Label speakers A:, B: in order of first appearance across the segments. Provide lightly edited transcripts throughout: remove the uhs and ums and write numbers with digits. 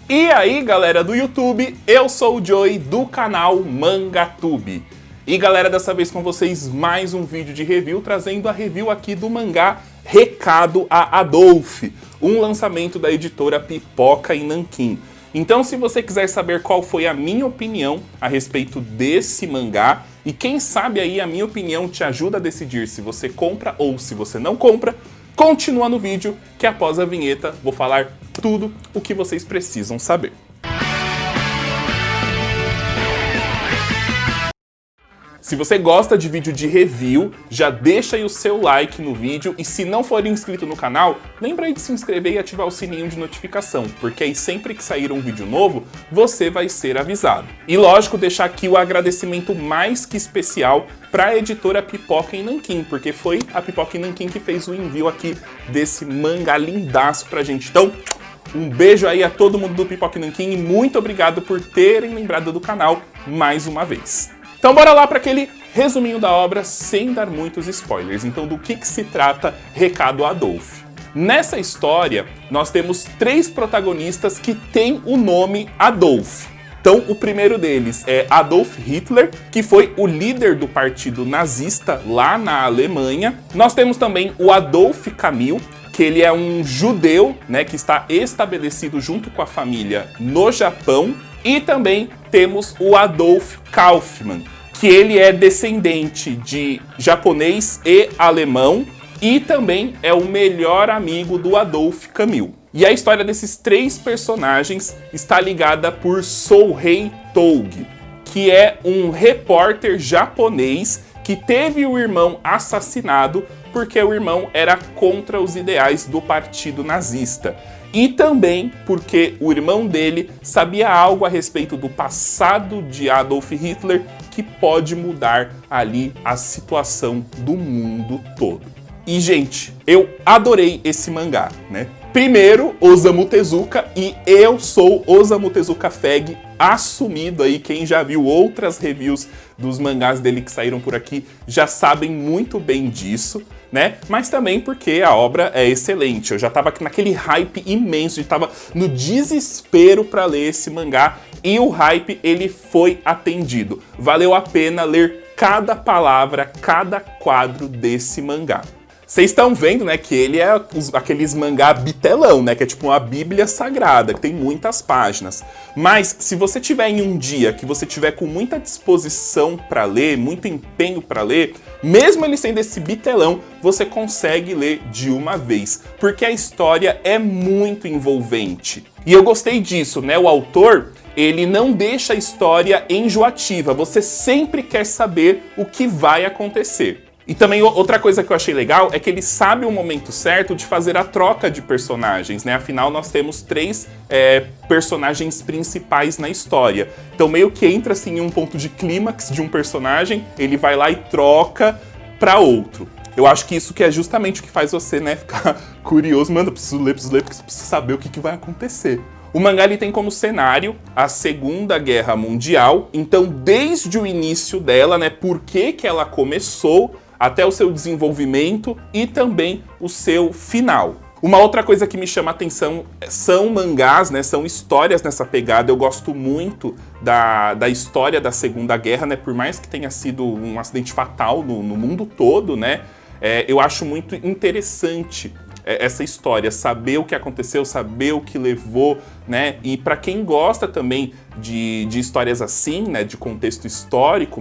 A: E aí galera do YouTube, eu sou o Joey do canal Mangatube. E galera, dessa vez com vocês mais um vídeo de review, trazendo a review aqui do mangá Recado a Adolf, um lançamento da editora Pipoca e Nanquim. Então se você quiser saber qual foi a minha opinião a respeito desse mangá, e quem sabe aí a minha opinião te ajuda a decidir se você compra ou se você não compra, continua no vídeo que após a vinheta vou falar tudo o que vocês precisam saber. Se você gosta de vídeo de review, já deixa aí o seu like no vídeo e se não for inscrito no canal, lembra aí de se inscrever e ativar o sininho de notificação, porque aí sempre que sair um vídeo novo, você vai ser avisado. E lógico, deixar aqui o agradecimento mais que especial para a editora Pipoca e Nanquim, porque foi a Pipoca e Nanquim que fez o envio aqui desse mangá lindaço pra gente. Então, um beijo aí a todo mundo do Pipoca e Nanquim e muito obrigado por terem lembrado do canal mais uma vez. Então bora lá para aquele resuminho da obra sem dar muitos spoilers. Então do que se trata Recado a Adolf? Nessa história nós temos três protagonistas que têm o nome Adolf. Então o primeiro deles é Adolf Hitler, que foi o líder do partido nazista lá na Alemanha. Nós temos também o Adolf Camus, que ele é um judeu, né, que está estabelecido junto com a família no Japão. E também temos o Adolf Kaufmann, que ele é descendente de japonês e alemão e também é o melhor amigo do Adolf Camus. E a história desses três personagens está ligada por Sohei Toug, que é um repórter japonês que teve o irmão assassinado porque o irmão era contra os ideais do partido nazista. E também porque o irmão dele sabia algo a respeito do passado de Adolf Hitler que pode mudar ali a situação do mundo todo. E, gente, eu adorei esse mangá, né? Primeiro, Osamu Tezuka, e eu sou Osamu Tezuka Fag, assumido aí. Quem já viu outras reviews dos mangás dele que saíram por aqui já sabem muito bem disso, né? Mas também porque a obra é excelente. Eu já tava naquele hype imenso, eu tava no desespero para ler esse mangá e o hype ele foi atendido. Valeu a pena ler cada palavra, cada quadro desse mangá. Vocês estão vendo, né, que ele é aqueles mangá bitelão, né, que é tipo uma bíblia sagrada, que tem muitas páginas. Mas se você tiver em um dia que você tiver com muita disposição para ler, muito empenho para ler, mesmo ele sendo esse bitelão, você consegue ler de uma vez, porque a história é muito envolvente. E eu gostei disso, né, o autor, ele não deixa a história enjoativa, você sempre quer saber o que vai acontecer. E também outra coisa que eu achei legal é que ele sabe o momento certo de fazer a troca de personagens, né? Afinal, nós temos três personagens principais na história. Então meio que entra assim em um ponto de clímax de um personagem, ele vai lá e troca para outro. Eu acho que isso que é justamente o que faz você, né, ficar curioso. Mano, eu preciso ler, porque eu preciso saber o que vai acontecer. O mangá ele tem como cenário a Segunda Guerra Mundial. Então, desde o início dela, né, por que ela começou, até o seu desenvolvimento e também o seu final. Uma outra coisa que me chama a atenção são mangás, né? São histórias nessa pegada. Eu gosto muito da história da Segunda Guerra, né? Por mais que tenha sido um acidente fatal no mundo todo, né? Eu acho muito interessante essa história, saber o que aconteceu, saber o que levou, né? E para quem gosta também de histórias assim, né? De contexto histórico,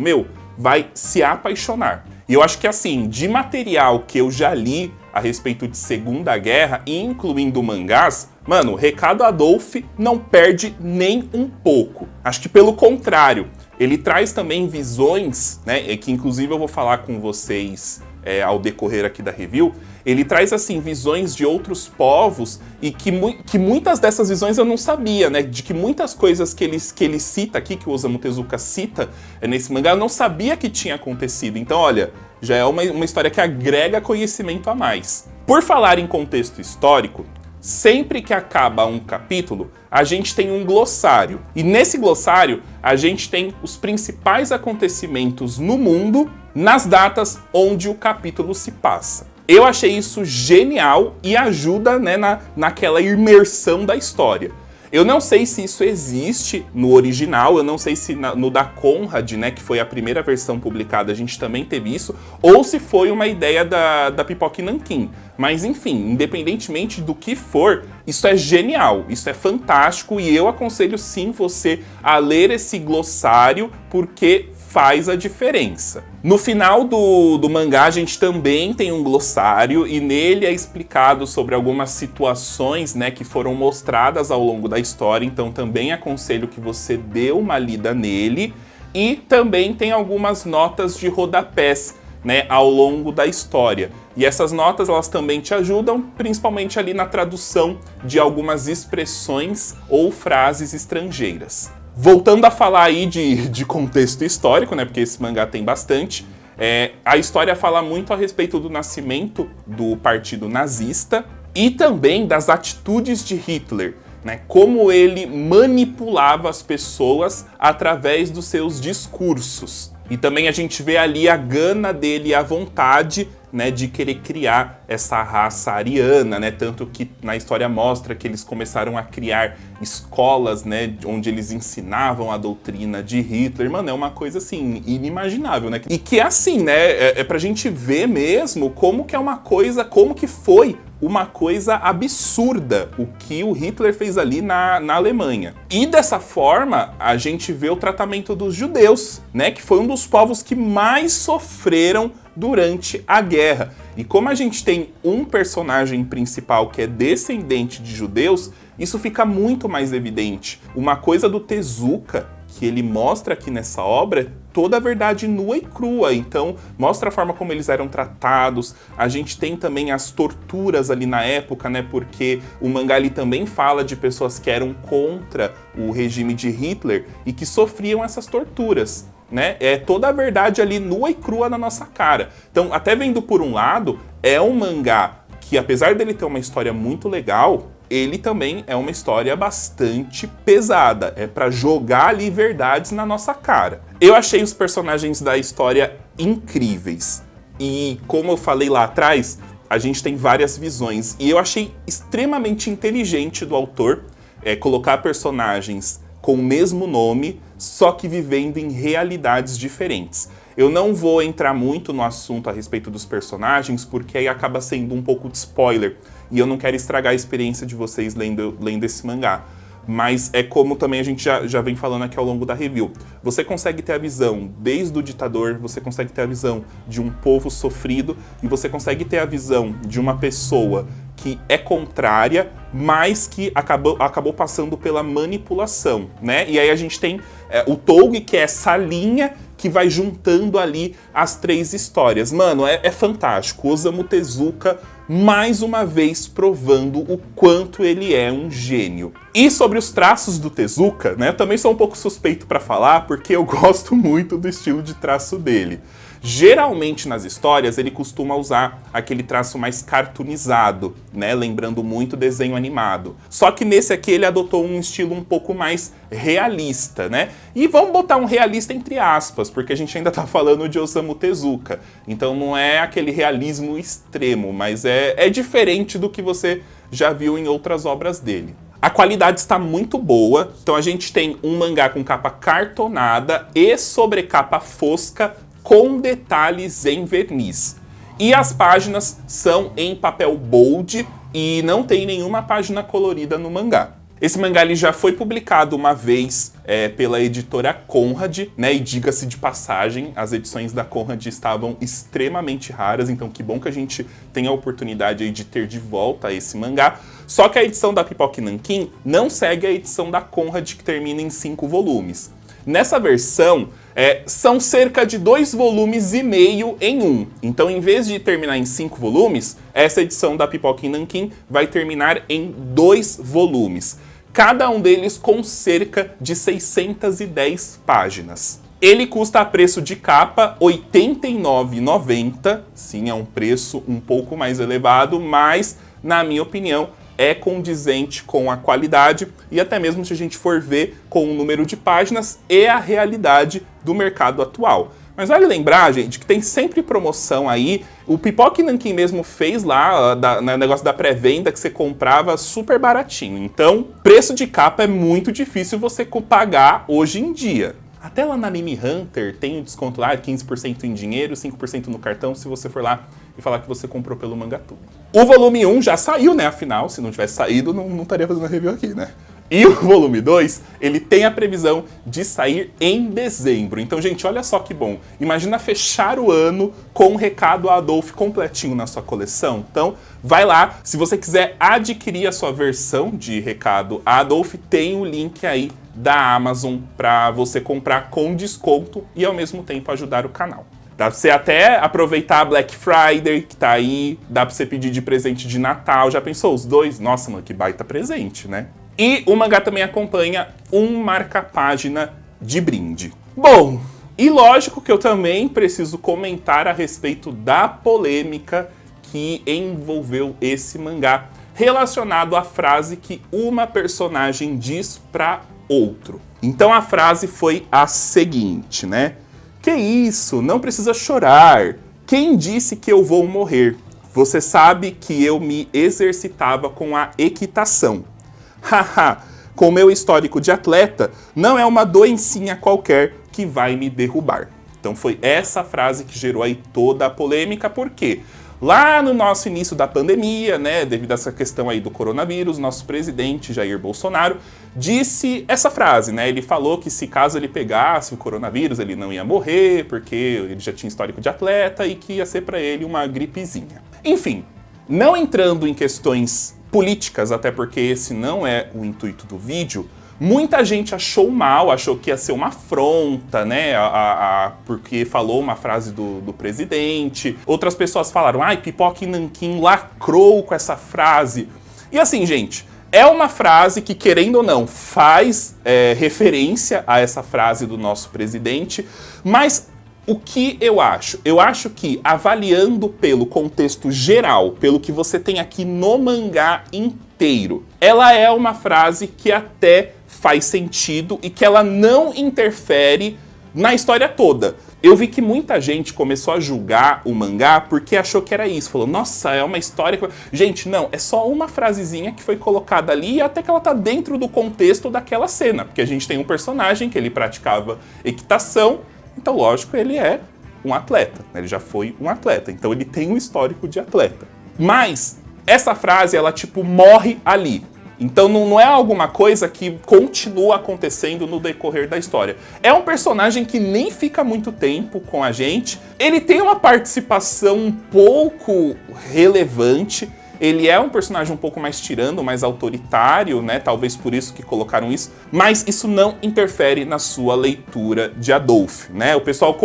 A: vai se apaixonar. E eu acho que assim, de material que eu já li a respeito de Segunda Guerra, incluindo mangás, mano, Recado a Adolf não perde nem um pouco. Acho que pelo contrário, ele traz também visões, né, que inclusive eu vou falar com vocês ao decorrer aqui da review. Ele traz, assim, visões de outros povos e que muitas dessas visões eu não sabia, né? De que muitas coisas que ele cita aqui, que o Osamu Tezuka cita nesse mangá, eu não sabia que tinha acontecido. Então, olha, já é uma história que agrega conhecimento a mais. Por falar em contexto histórico, sempre que acaba um capítulo, a gente tem um glossário. E nesse glossário, a gente tem os principais acontecimentos no mundo nas datas onde o capítulo se passa. Eu achei isso genial e ajuda, né, naquela imersão da história. Eu não sei se isso existe no original, eu não sei se no da Conrad, né, que foi a primeira versão publicada, a gente também teve isso, ou se foi uma ideia da Pipoca Nanquim. Mas enfim, independentemente do que for, isso é genial, isso é fantástico e eu aconselho sim você a ler esse glossário porque faz a diferença. No final do mangá a gente também tem um glossário e nele é explicado sobre algumas situações, né, que foram mostradas ao longo da história, então também aconselho que você dê uma lida nele. E também tem algumas notas de rodapés, né, ao longo da história. E essas notas elas também te ajudam, principalmente ali na tradução de algumas expressões ou frases estrangeiras. Voltando a falar aí de contexto histórico, né, porque esse mangá tem bastante, a história fala muito a respeito do nascimento do partido nazista e também das atitudes de Hitler, né, como ele manipulava as pessoas através dos seus discursos. E também a gente vê ali a gana dele e a vontade, né, de querer criar essa raça ariana, né, tanto que na história mostra que eles começaram a criar escolas, né, onde eles ensinavam a doutrina de Hitler. Mano, é uma coisa assim inimaginável, né? E que é assim, né, é pra gente ver mesmo como que é uma coisa, como que foi uma coisa absurda o que o Hitler fez ali na Alemanha. E dessa forma, a gente vê o tratamento dos judeus, né, que foi um dos povos que mais sofreram durante a guerra. E como a gente tem um personagem principal que é descendente de judeus, isso fica muito mais evidente. Uma coisa do Tezuka que ele mostra aqui nessa obra é toda a verdade nua e crua, então mostra a forma como eles eram tratados. A gente tem também as torturas ali na época, né, porque o mangá ali também fala de pessoas que eram contra o regime de Hitler e que sofriam essas torturas, né? É toda a verdade ali nua e crua na nossa cara. Então, até vendo por um lado, é um mangá que, apesar dele ter uma história muito legal, ele também é uma história bastante pesada. É pra jogar ali verdades na nossa cara. Eu achei os personagens da história incríveis. E como eu falei lá atrás, a gente tem várias visões. E eu achei extremamente inteligente do autor colocar personagens com o mesmo nome, só que vivendo em realidades diferentes. Eu não vou entrar muito no assunto a respeito dos personagens, porque aí acaba sendo um pouco de spoiler. E eu não quero estragar a experiência de vocês lendo esse mangá. Mas é como também a gente já vem falando aqui ao longo da review. Você consegue ter a visão desde o ditador, você consegue ter a visão de um povo sofrido, e você consegue ter a visão de uma pessoa que é contrária, mas que acabou passando pela manipulação, né? E aí a gente tem o Touge, que é essa linha que vai juntando ali as três histórias. Mano, é fantástico. Osamu Tezuka, mais uma vez, provando o quanto ele é um gênio. E sobre os traços do Tezuka, né? Eu também sou um pouco suspeito para falar, porque eu gosto muito do estilo de traço dele. Geralmente nas histórias ele costuma usar aquele traço mais cartoonizado, né? Lembrando muito desenho animado. Só que nesse aqui ele adotou um estilo um pouco mais realista, né? E vamos botar um realista entre aspas, porque a gente ainda tá falando de Osamu Tezuka. Então não é aquele realismo extremo, mas é diferente do que você já viu em outras obras dele. A qualidade está muito boa, então a gente tem um mangá com capa cartonada e sobrecapa fosca, com detalhes em verniz. E as páginas são em papel bold e não tem nenhuma página colorida no mangá. Esse mangá ele já foi publicado uma vez pela editora Conrad, né? E diga-se de passagem, as edições da Conrad estavam extremamente raras, então que bom que a gente tem a oportunidade aí de ter de volta esse mangá. Só que a edição da Pipoca Nanquim não segue a edição da Conrad, que termina em 5 volumes. Nessa versão, são cerca de 2,5 volumes em um. Então, em vez de terminar em 5 volumes, essa edição da Pipoca Nanquim vai terminar em 2 volumes. Cada um deles com cerca de 610 páginas. Ele custa a preço de capa R$ 89,90. Sim, é um preço um pouco mais elevado, mas, na minha opinião, é condizente com a qualidade e até mesmo se a gente for ver com o número de páginas e a realidade do mercado atual. Mas vale lembrar, gente, que tem sempre promoção aí. O Pipoca e Nanquim mesmo fez lá, no negócio da pré-venda, que você comprava super baratinho. Então, preço de capa é muito difícil você pagar hoje em dia. Até lá na Anime Hunter tem um desconto lá, 15% em dinheiro, 5% no cartão, se você for lá e falar que você comprou pelo Mangatu. O volume 1 já saiu, né? Afinal, se não tivesse saído, não estaria fazendo a review aqui, né? E o volume 2, ele tem a previsão de sair em dezembro. Então, gente, olha só que bom. Imagina fechar o ano com um recado Adolf completinho na sua coleção. Então, vai lá. Se você quiser adquirir a sua versão de recado Adolf, tem o link aí da Amazon para você comprar com desconto e, ao mesmo tempo, ajudar o canal. Dá pra você até aproveitar a Black Friday, que tá aí. Dá pra você pedir de presente de Natal. Já pensou os dois? Nossa, mano, que baita presente, né? E o mangá também acompanha um marca-página de brinde. Bom, e lógico que eu também preciso comentar a respeito da polêmica que envolveu esse mangá, relacionado à frase que uma personagem diz para outro. Então a frase foi a seguinte, né? Que isso? Não precisa chorar. Quem disse que eu vou morrer? Você sabe que eu me exercitava com a equitação. Haha, com meu histórico de atleta, não é uma doencinha qualquer que vai me derrubar. Então foi essa frase que gerou aí toda a polêmica, porque lá no nosso início da pandemia, né, devido a essa questão aí do coronavírus, nosso presidente Jair Bolsonaro disse essa frase, né? Ele falou que se caso ele pegasse o coronavírus, ele não ia morrer, porque ele já tinha histórico de atleta e que ia ser para ele uma gripezinha. Enfim, não entrando em questões políticas, até porque esse não é o intuito do vídeo, muita gente achou mal, achou que ia ser uma afronta, né, porque falou uma frase do presidente. Outras pessoas falaram, ai, Pipoca e Nanquim lacrou com essa frase. E assim, gente, é uma frase que, querendo ou não, faz referência a essa frase do nosso presidente, mas o que eu acho? Eu acho que, avaliando pelo contexto geral, pelo que você tem aqui no mangá inteiro, ela é uma frase que até faz sentido e que ela não interfere na história toda. Eu vi que muita gente começou a julgar o mangá porque achou que era isso. Falou, nossa, é uma história que... Gente, não, é só uma frasezinha que foi colocada ali e até que ela tá dentro do contexto daquela cena. Porque a gente tem um personagem que ele praticava equitação. Então, lógico, ele é um atleta, né? Ele já foi um atleta, então ele tem um histórico de atleta. Mas essa frase, ela tipo morre ali. Então não é alguma coisa que continua acontecendo no decorrer da história. É um personagem que nem fica muito tempo com a gente. Ele tem uma participação um pouco relevante. Ele é um personagem um pouco mais tirando, mais autoritário, né? Talvez por isso que colocaram isso. Mas isso não interfere na sua leitura de Adolf, né? O pessoal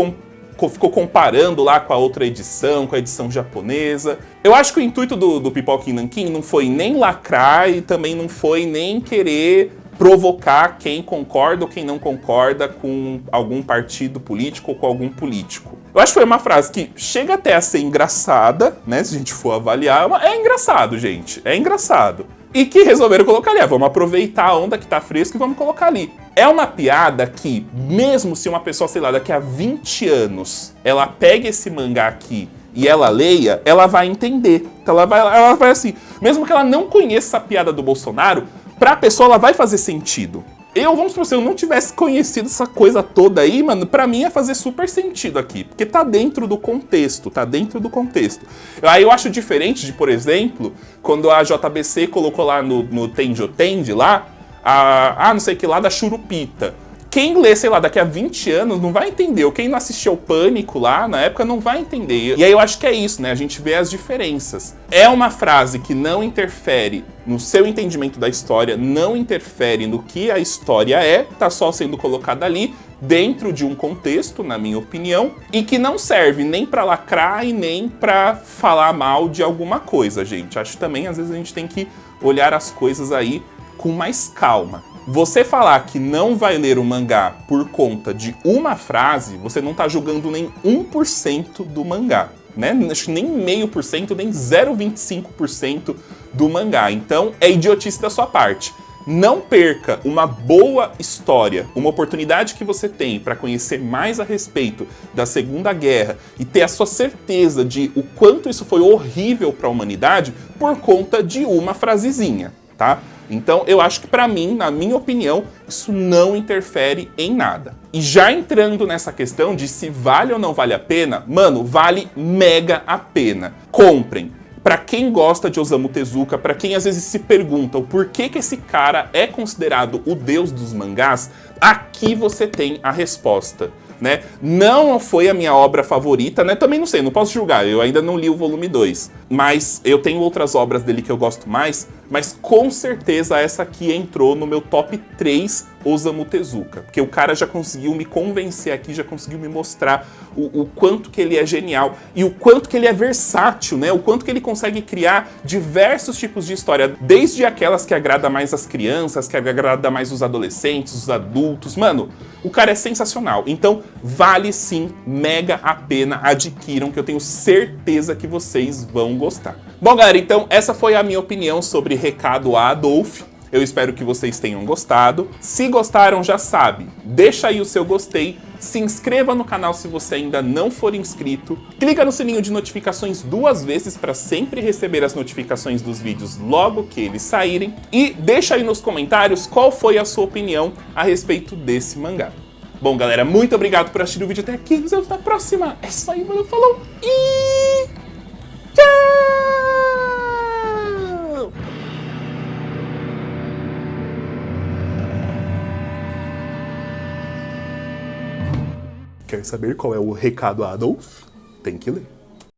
A: ficou comparando lá com a outra edição, com a edição japonesa. Eu acho que o intuito do Pipoca e Nanquim não foi nem lacrar e também não foi nem querer provocar quem concorda ou quem não concorda com algum partido político ou com algum político. Eu acho que foi uma frase que chega até a ser engraçada, né? Se a gente for avaliar, é engraçado, gente. É engraçado. E que resolveram colocar ali. Vamos aproveitar a onda que tá fresca e vamos colocar ali. É uma piada que, mesmo se uma pessoa, sei lá, daqui a 20 anos, ela pega esse mangá aqui e ela leia, ela vai entender. Então ela vai assim, mesmo que ela não conheça a piada do Bolsonaro, pra pessoa ela vai fazer sentido. Vamos supor, se eu não tivesse conhecido essa coisa toda aí, mano, pra mim ia fazer super sentido aqui. Porque tá dentro do contexto, tá dentro do contexto. Aí eu acho diferente de, por exemplo, quando a JBC colocou lá no Tenjo Tendi lá, não sei o que lá, da Churupita. Quem lê, sei lá, daqui a 20 anos não vai entender. Ou quem não assistiu ao Pânico lá na época não vai entender. E aí eu acho que é isso, né? A gente vê as diferenças. É uma frase que não interfere no seu entendimento da história, não interfere no que a história é, tá só sendo colocada ali dentro de um contexto, na minha opinião, e que não serve nem pra lacrar e nem pra falar mal de alguma coisa, gente. Acho também, às vezes, a gente tem que olhar as coisas aí com mais calma. Você falar que não vai ler o mangá por conta de uma frase, você não tá julgando nem 1% do mangá, né? Acho que nem 0,5%, nem 0,25% do mangá. Então, é idiotice da sua parte. Não perca uma boa história, uma oportunidade que você tem para conhecer mais a respeito da Segunda Guerra e ter a sua certeza de o quanto isso foi horrível para a humanidade por conta de uma frasezinha, tá? Então eu acho que para mim, na minha opinião, isso não interfere em nada. E já entrando nessa questão de se vale ou não vale a pena, mano, vale mega a pena. Comprem. Pra quem gosta de Osamu Tezuka, pra quem às vezes se pergunta o porquê que esse cara é considerado o deus dos mangás, aqui você tem a resposta, né? Não foi a minha obra favorita, né? Também não sei, não posso julgar, eu ainda não li o volume 2. Mas eu tenho outras obras dele que eu gosto mais, mas com certeza essa aqui entrou no meu top 3 Osamu Tezuka. Porque o cara já conseguiu me convencer aqui, já conseguiu me mostrar o quanto que ele é genial e o quanto que ele é versátil, né? O quanto que ele consegue criar diversos tipos de história, desde aquelas que agrada mais as crianças, que agrada mais os adolescentes, os adultos. Mano, o cara é sensacional. Então, vale sim, mega a pena, adquiram, que eu tenho certeza que vocês vão gostar. Bom, galera, então essa foi a minha opinião sobre Recado a Adolf. Eu espero que vocês tenham gostado. Se gostaram, já sabe, deixa aí o seu gostei, se inscreva no canal se você ainda não for inscrito, clica no sininho de notificações 2 vezes para sempre receber as notificações dos vídeos logo que eles saírem e deixa aí nos comentários qual foi a sua opinião a respeito desse mangá. Bom, galera, muito obrigado por assistir o vídeo até aqui. Nos vemos na próxima. É isso aí, mano. Falou e tchau! Quer saber qual é o recado a Adolf? Tem que ler.